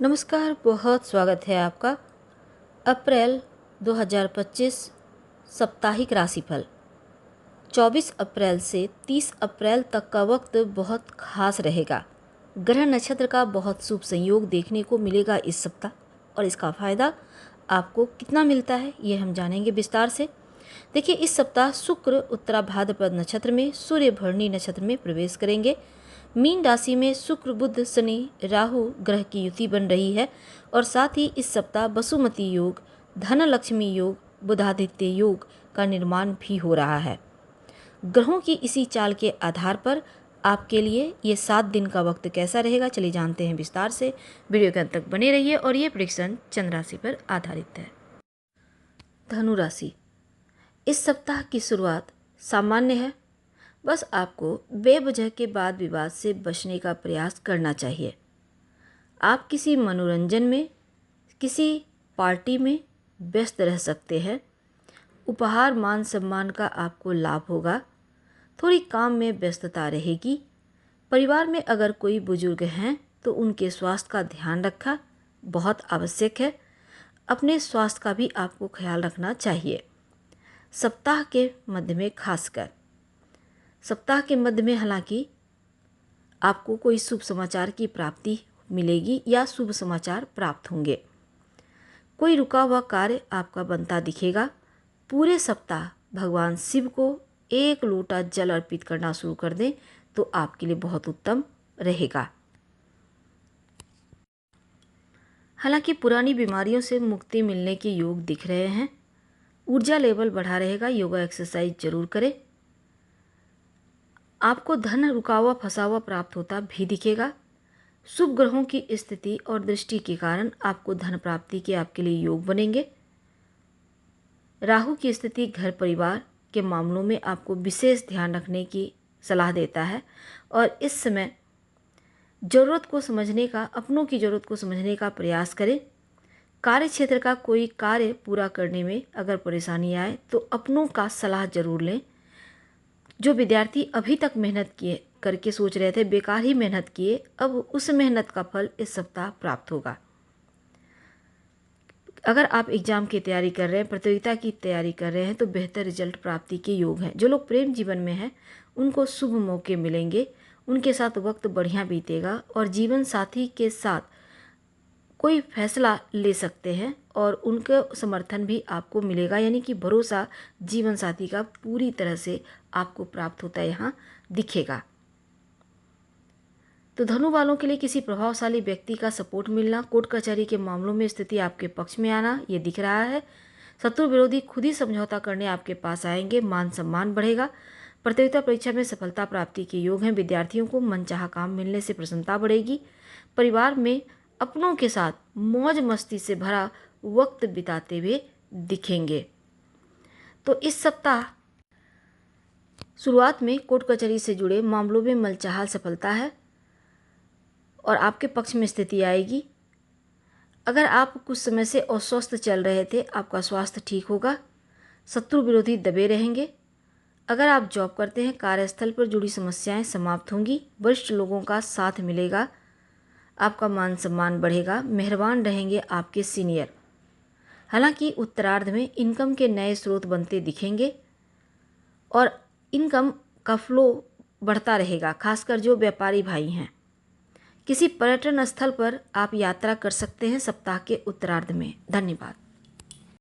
नमस्कार, बहुत स्वागत है आपका। अप्रैल 2025 साप्ताहिक राशिफल 24 अप्रैल से 30 अप्रैल तक का वक्त बहुत खास रहेगा। ग्रह नक्षत्र का बहुत शुभ संयोग देखने को मिलेगा इस सप्ताह, और इसका फायदा आपको कितना मिलता है ये हम जानेंगे विस्तार से। देखिए, इस सप्ताह शुक्र उत्तरा भाद्रपद नक्षत्र में, सूर्य भरणी नक्षत्र में प्रवेश करेंगे। मीन राशि में शुक्र बुध शनि राहु ग्रह की युति बन रही है, और साथ ही इस सप्ताह वसुमती योग, धन लक्ष्मी योग, बुधादित्य योग का निर्माण भी हो रहा है। ग्रहों की इसी चाल के आधार पर आपके लिए ये 7 दिन का वक्त कैसा रहेगा, चलिए जानते हैं विस्तार से। वीडियो के अंत तक बने रहिए, और ये प्रेडिक्शन चंद्र राशि पर आधारित है। धनु राशि, इस सप्ताह की शुरुआत सामान्य है। बस आपको बेवजह के वाद विवाद से बचने का प्रयास करना चाहिए। आप किसी मनोरंजन में, किसी पार्टी में व्यस्त रह सकते हैं। उपहार मान सम्मान का आपको लाभ होगा। थोड़ी काम में व्यस्तता रहेगी। परिवार में अगर कोई बुजुर्ग हैं तो उनके स्वास्थ्य का ध्यान रखना बहुत आवश्यक है। अपने स्वास्थ्य का भी आपको ख्याल रखना चाहिए। सप्ताह के मध्य में हालांकि आपको कोई शुभ समाचार की प्राप्ति मिलेगी या शुभ समाचार प्राप्त होंगे। कोई रुका हुआ कार्य आपका बनता दिखेगा। पूरे सप्ताह भगवान शिव को 1 लोटा जल अर्पित करना शुरू कर दें तो आपके लिए बहुत उत्तम रहेगा। हालांकि पुरानी बीमारियों से मुक्ति मिलने के योग दिख रहे हैं। ऊर्जा लेवल बढ़ा रहेगा। योगा एक्सरसाइज जरूर करें। आपको धन रुका हुआ फंसा हुआ प्राप्त होता भी दिखेगा। शुभ ग्रहों की स्थिति और दृष्टि के कारण आपको धन प्राप्ति के आपके लिए योग बनेंगे। राहु की स्थिति घर परिवार के मामलों में आपको विशेष ध्यान रखने की सलाह देता है, और इस समय अपनों की ज़रूरत को समझने का प्रयास करें। कार्य क्षेत्र का कोई कार्य पूरा करने में अगर परेशानी आए तो अपनों का सलाह जरूर लें। जो विद्यार्थी अभी तक मेहनत किए करके सोच रहे थे, बेकार ही मेहनत किए, अब उस मेहनत का फल इस सप्ताह प्राप्त होगा। अगर आप एग्जाम की तैयारी कर रहे हैं, प्रतियोगिता की तैयारी कर रहे हैं, तो बेहतर रिजल्ट प्राप्ति के योग हैं। जो लोग प्रेम जीवन में हैं उनको शुभ मौके मिलेंगे। उनके साथ वक्त बढ़िया बीतेगा, और जीवन साथी के साथ कोई फैसला ले सकते हैं और उनका समर्थन भी आपको मिलेगा। यानी कि भरोसा जीवन साथी का पूरी तरह से आपको प्राप्त होता है यहाँ दिखेगा। तो धनु वालों के लिए किसी प्रभावशाली व्यक्ति का सपोर्ट मिलना, कोर्ट कचहरी के मामलों में स्थिति आपके पक्ष में आना, ये दिख रहा है। शत्रु विरोधी खुद ही समझौता करने आपके पास आएंगे। मान सम्मान बढ़ेगा। प्रतियोगिता परीक्षा में सफलता प्राप्ति के योग हैं। विद्यार्थियों को मनचाहा काम मिलने से प्रसन्नता बढ़ेगी। परिवार में अपनों के साथ मौज मस्ती से भरा वक्त बिताते हुए दिखेंगे। तो इस सप्ताह शुरुआत में कोर्ट कचहरी से जुड़े मामलों में मनचाहा सफलता है और आपके पक्ष में स्थिति आएगी। अगर आप कुछ समय से अस्वस्थ चल रहे थे, आपका स्वास्थ्य ठीक होगा। शत्रु विरोधी दबे रहेंगे। अगर आप जॉब करते हैं, कार्यस्थल पर जुड़ी समस्याएं समाप्त होंगी। वरिष्ठ लोगों का साथ मिलेगा। आपका मान सम्मान बढ़ेगा। मेहरबान रहेंगे आपके सीनियर। हालांकि उत्तरार्ध में इनकम के नए स्रोत बनते दिखेंगे और इनकम का फ्लो बढ़ता रहेगा, खासकर जो व्यापारी भाई हैं। किसी पर्यटन स्थल पर आप यात्रा कर सकते हैं सप्ताह के उत्तरार्ध में। धन्यवाद।